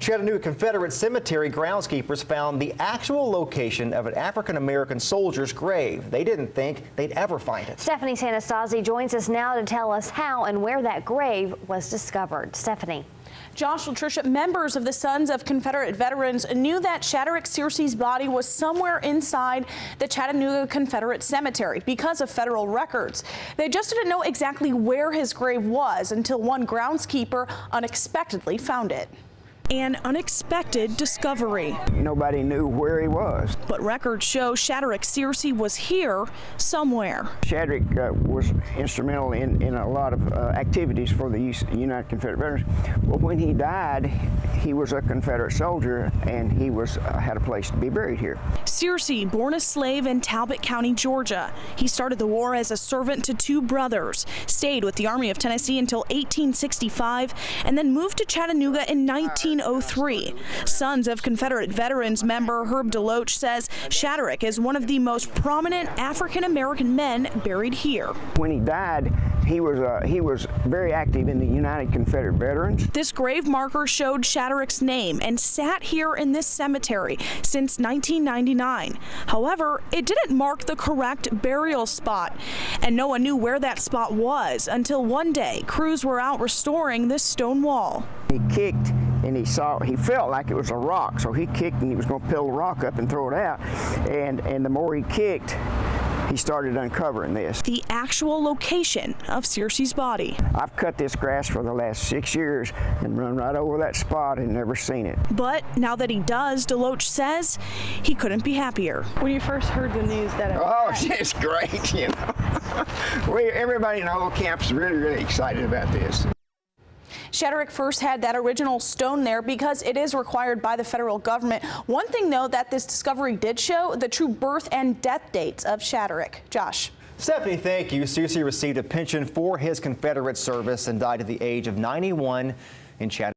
Chattanooga Confederate Cemetery groundskeepers found the actual location of an African-American soldier's grave. They didn't think they'd ever find it. Stephanie Sanastasi joins us now to tell us how and where that grave was discovered. Stephanie. Josh, Latricia, members of the Sons of Confederate Veterans knew that Shadrach Searcy's body was somewhere inside the Chattanooga Confederate Cemetery because of federal records. They just didn't know exactly where his grave was until one groundskeeper unexpectedly found it. An unexpected discovery. Nobody knew where he was. But records show Shadrach Searcy was here somewhere. Shadrach was instrumental in a lot of activities for the United Confederate Veterans. Well, when he died, he was a Confederate soldier, and he had a place to be buried here. Searcy, born a slave in Talbot County, Georgia. He started the war as a servant to two brothers, stayed with the Army of Tennessee until 1865, and then moved to Chattanooga in 1903. Sons of Confederate Veterans member Herb DeLoach says Shadrach is one of the most prominent African-American men buried here. When he died, he was very active in the United Confederate Veterans. This grave marker showed Shadrach's name and sat here in this cemetery since 1999. However, it didn't mark the correct burial spot, and no one knew where that spot was until one day crews were out restoring this stone wall. He kicked and he felt like it was a rock, so he kicked and he was going to peel the rock up and throw it out, and the more he kicked, he started uncovering this. The actual location of Searcy's body. I've cut this grass for the last 6 years and run right over that spot and never seen it. But now that he does, DeLoach says he couldn't be happier. When you first heard the news that it's great, you know. Everybody in the whole camp is really excited about this. Shadrach first had that original stone there because it is required by the federal government. One thing, though, that this discovery did show, the true birth and death dates of Shadrach. Josh. Stephanie, thank you. Searcy received a pension for his Confederate service and died at the age of 91 in Chattanooga.